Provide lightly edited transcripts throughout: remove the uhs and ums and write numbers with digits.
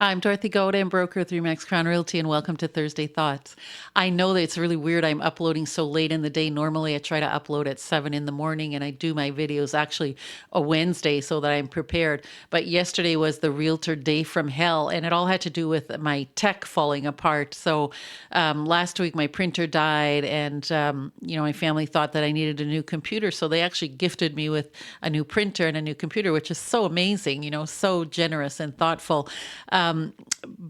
I'm Dorothy Godin, broker through Max Crown Realty, and welcome to Thursday Thoughts. I know that it's really weird I'm uploading so late in the day. Normally, I try to upload at 7 in the morning, and I do my videos actually a Wednesday so that I'm prepared. But yesterday was the Realtor day from hell, and it all had to do with my tech falling apart. So last week, my printer died, and my family thought that I needed a new computer, so they actually gifted me with a new printer and a new computer, which is so amazing, so generous and thoughtful.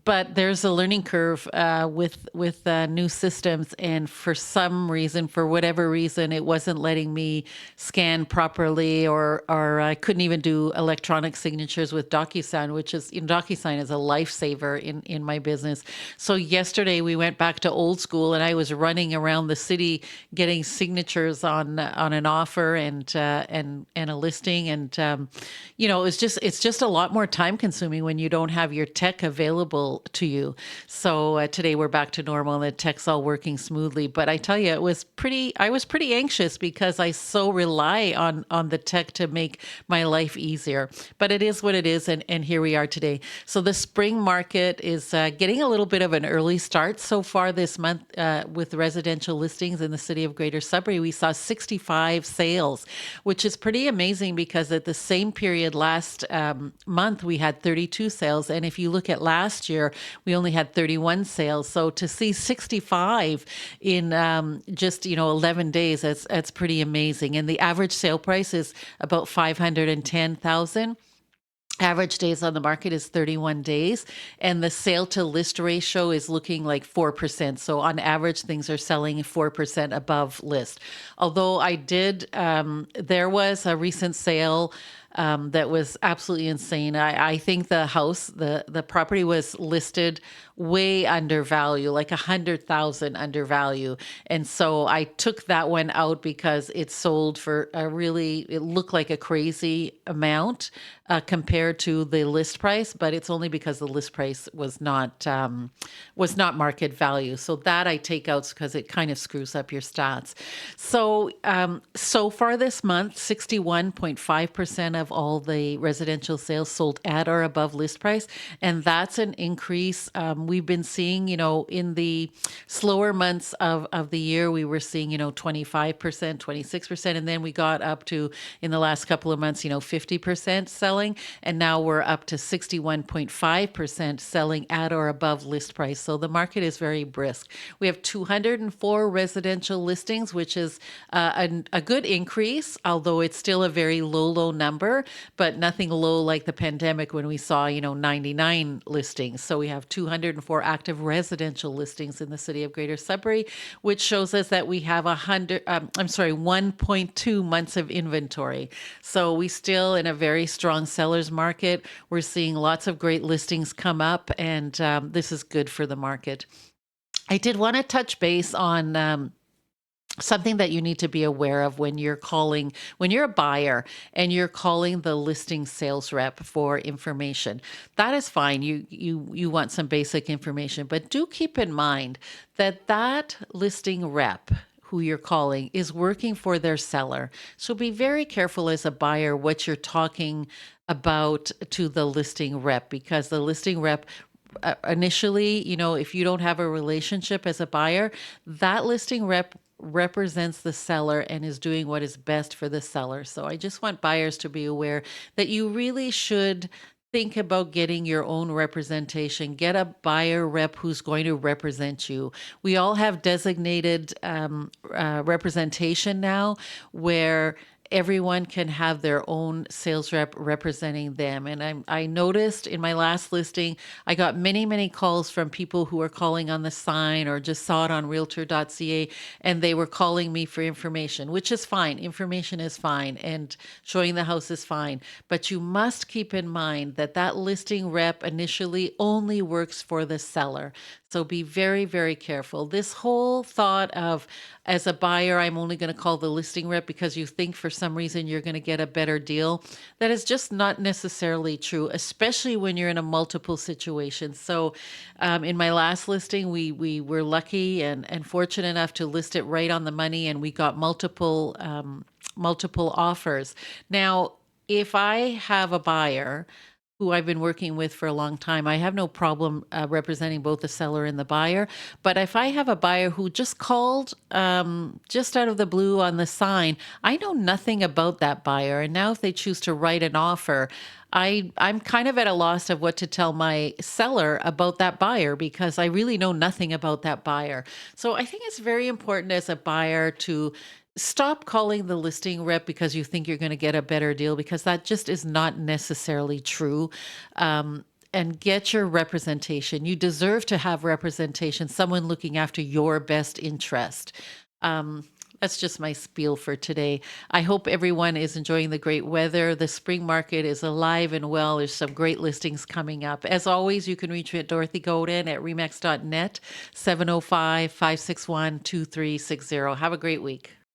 But there's a learning curve with new systems, and for some reason, for whatever reason, it wasn't letting me scan properly, or I couldn't even do electronic signatures with DocuSign, which is DocuSign is a lifesaver in my business. So yesterday we went back to old school, and I was running around the city getting signatures on an offer and a listing, and it's just a lot more time consuming when you don't have your tech available to you. So today we're back to normal and the tech's all working smoothly. But I tell you, I was pretty anxious because I so rely on the tech to make my life easier. But it is what it is, and here we are today. So the spring market is getting a little bit of an early start so far this month with residential listings in the city of Greater Sudbury. We saw 65 sales, which is pretty amazing because at the same period last month we had 32 sales, and if you look at last year, we only had 31 sales. So to see 65 in just 11 days, that's pretty amazing. And the average sale price is about 510,000. Average days on the market is 31 days, and the sale to list ratio is looking like 4%. So on average, things are selling 4% above list. Although there was a recent sale that was absolutely insane. I think the property was listed way under value, like 100,000 under value. And so I took that one out because it sold for it looked like a crazy amount compared to the list price, but it's only because the list price was not market value. So that I take out because it kind of screws up your stats. So so far this month, 61.5% of all the residential sales sold at or above list price, and that's an increase. We've been seeing, in the slower months of the year, we were seeing, 25%, 26%, and then we got up to, in the last couple of months, 50% selling, and now we're up to 61.5% selling at or above list price. So the market is very brisk. We have 204 residential listings, which is a good increase, although it's still a very low number, but nothing low like the pandemic when we saw, 99 listings. So we have 204 active residential listings in the city of Greater Sudbury, which shows us that we have 1.2 months of inventory. So we still in a very strong seller's market. We're seeing lots of great listings come up, and this is good for the market. I did want to touch base on something that you need to be aware of when you're a buyer and you're calling the listing sales rep for information. That is fine. You want some basic information, but do keep in mind that listing rep who you're calling is working for their seller. So be very careful as a buyer what you're talking about to the listing rep, because the listing rep initially, if you don't have a relationship as a buyer, that listing rep represents the seller and is doing what is best for the seller. So I just want buyers to be aware that you really should think about getting your own representation. Get a buyer rep who's going to represent you. We all have designated representation now, where everyone can have their own sales rep representing them. And I noticed in my last listing, I got many calls from people who were calling on the sign or just saw it on Realtor.ca, and they were calling me for information, which is fine. Information is fine, and showing the house is fine. But you must keep in mind that listing rep initially only works for the seller. So be very careful. This whole thought of, as a buyer, I'm only going to call the listing rep because you think for some reason you're going to get a better deal, that is just not necessarily true, especially when you're in a multiple situation. So in my last listing, we were lucky and fortunate enough to list it right on the money, and we got multiple offers. Now, if I have a buyer who I've been working with for a long time, I have no problem representing both the seller and the buyer. But if I have a buyer who just called just out of the blue on the sign, I know nothing about that buyer. And now if they choose to write an offer, I'm kind of at a loss of what to tell my seller about that buyer because I really know nothing about that buyer. So I think it's very important as a buyer to stop calling the listing rep because you think you're going to get a better deal, because that just is not necessarily true. And get your representation. You deserve to have representation, someone looking after your best interest. Um, that's just my spiel for today. I hope everyone is enjoying the great weather. The spring market is alive and well. There's some great listings coming up. As always, you can reach me at Dorothy Godin at remax.net, 705-561-2360. Have a great week.